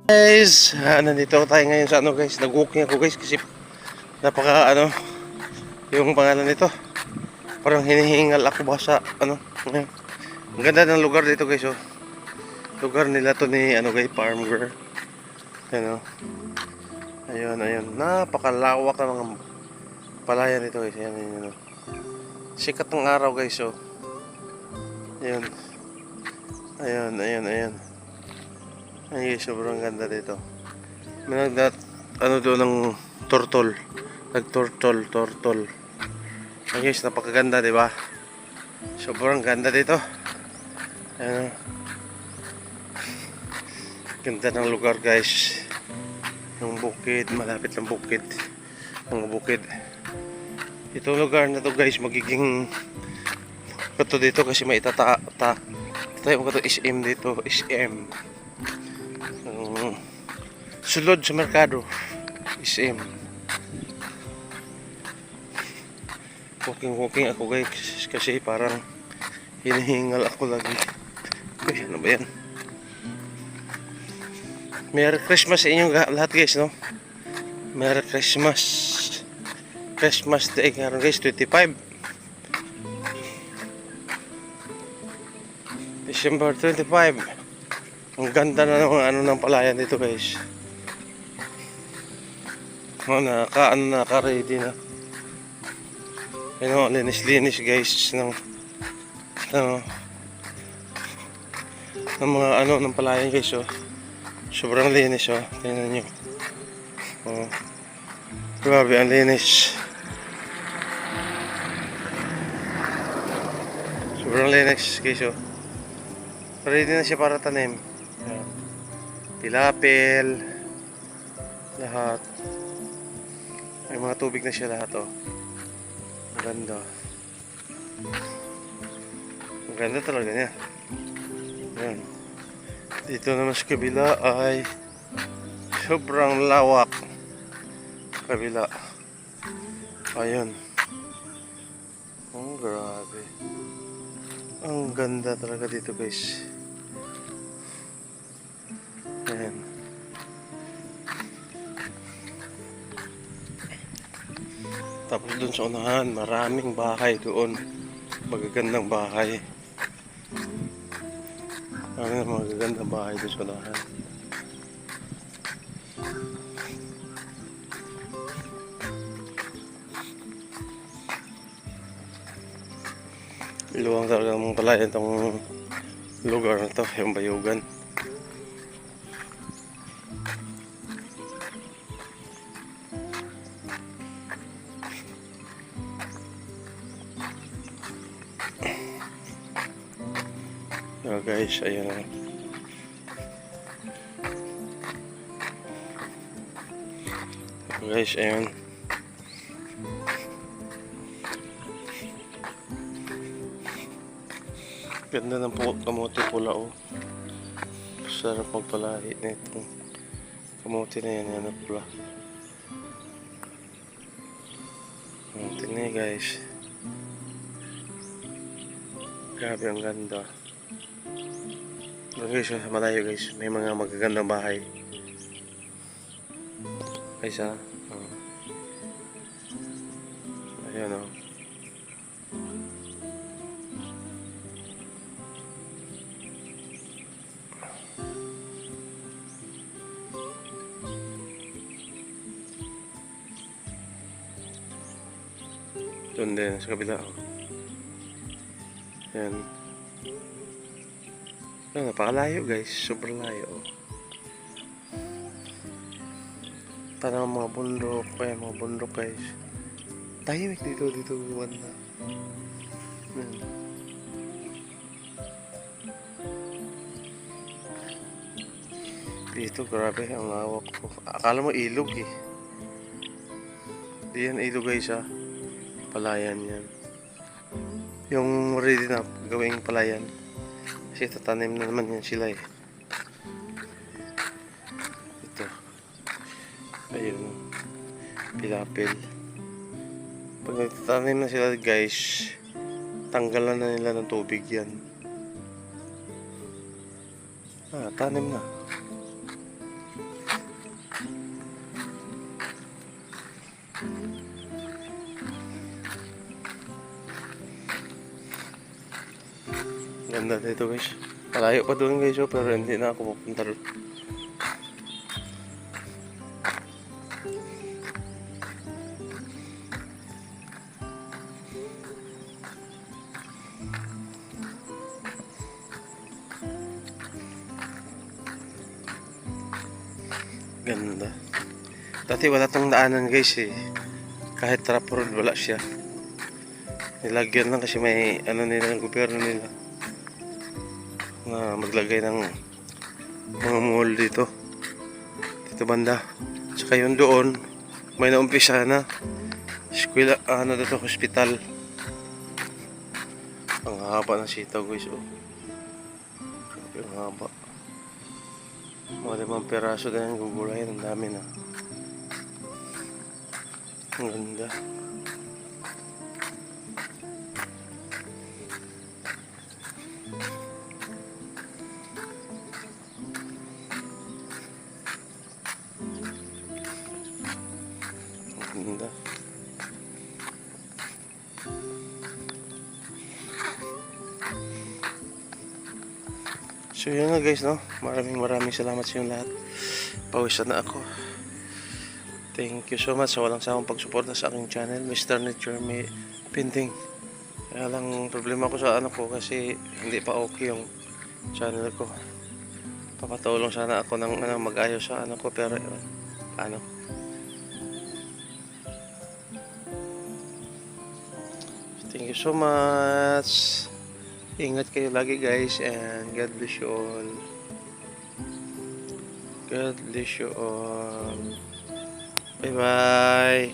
Guys, nandito tayo ngayon sa ano guys, nag-walking ako guys kasi napaka yung pangalan nito. Parang hinihingal ako ba sa ngayon. Ang ganda ng lugar dito guys oh. Lugar nila to ni guys, farm girl. Ano? Ayun. Napakalawak ng mga palayan dito guys. Ayan. Sikat ng araw guys oh. Ayun. Ayun. Ay, sobrang ganda dito. May doon ng turtle. Turtle. Ay guys, napakaganda, di ba? Sobrang ganda dito. Ayan. Ganda ng lugar, guys. Yung bukid, malapit ng bukid. Mga bukid. Itong lugar na to, guys, magiging kato dito kasi may tayo mo kato SM dito, SM. Sulod sa merkado, SM. Walking ako guys kasi parang hinihingal ako lagi. Uy, ano ba yan? Merry Christmas sa inyong lahat guys, no? Merry Christmas. Christmas Day ngayon guys, 25 December 25. Ang ganda na ng ng palayan dito guys. Naka-ready na. Linis guys ng mga ng palayan guys oh. Sobrang linis oh. Tingnan niyo. Oh. Grabe ang linis. Sobrang linis guys oh. Ready na siya para tanim. Tilapil lahat. May mga tubig na siya lahat oh. Ganda. Ang ganda talaga niya. Ayan. Dito naman sa kabila ay sobrang lawak. Kabila. Ayun. Oh, grabe. Ang ganda talaga dito guys. Ayan. Tapos doon sa unahan, maraming bahay doon. Magagandang bahay. Magagandang bahay doon sa unahan. Luwang talaga mong palayan itong lugar na to, yung Bayugan. So guys, ayan na. So guys, ayan. Ganda ng kamote pula oh. Sarap magpalahi na itong kamote na yan na pula. Tingnan guys. Grabe ang ganda. Guys, malayo guys, may mga magagandang bahay. Guys ayan oh. Doon din sa kabila oh. Ayan. Napakalayo guys, super layo oh. Tanang mga bundok, kaya mga bundok guys. Tahimik dito banda. Dito grabe ang lawak ko. Akala mo ilog eh. Di yan ilog guys ah. Palayan yan. Yung ready na gawing palayan. Kasi tatanim na naman yan sila eh. Ito. Ayun. Pilapil. Pag nagtatanim na sila guys, tanggalan na nila ng tubig yan. Tanim na. Ganda dito guys. Malayo pa doon guys, oh, pero hindi na ako pupunta doon. Ganda. Dati wala tong daanan guys eh. Kahit trap road wala siya. Nilagyan lang kasi may ano nila ng gobyerno nila na maglagay ng mga mall dito. Dito banda. Saka yun doon may naumpisa na eskwela, ano dito, hospital. Ang haba ng sitaw guys, oh. Ang haba. Mga 5 peraso na yung gugulayan. Ang dami na. Ang ganda. Ang ganda. So yun nga guys, no? Maraming salamat sa inyong lahat. Pawisan na ako. Thank you so much sa walang sawang pagsuporta sa aking channel, Mr. Nature May Painting. Kaya lang problema ko sa ano ko kasi hindi pa okay yung channel ko. Papatulong sana ako ng mag-ayos sa ano ko, pero ano. Thank you so much. Ingat kayo lagi guys, and God bless you all. God bless you all. Bye bye.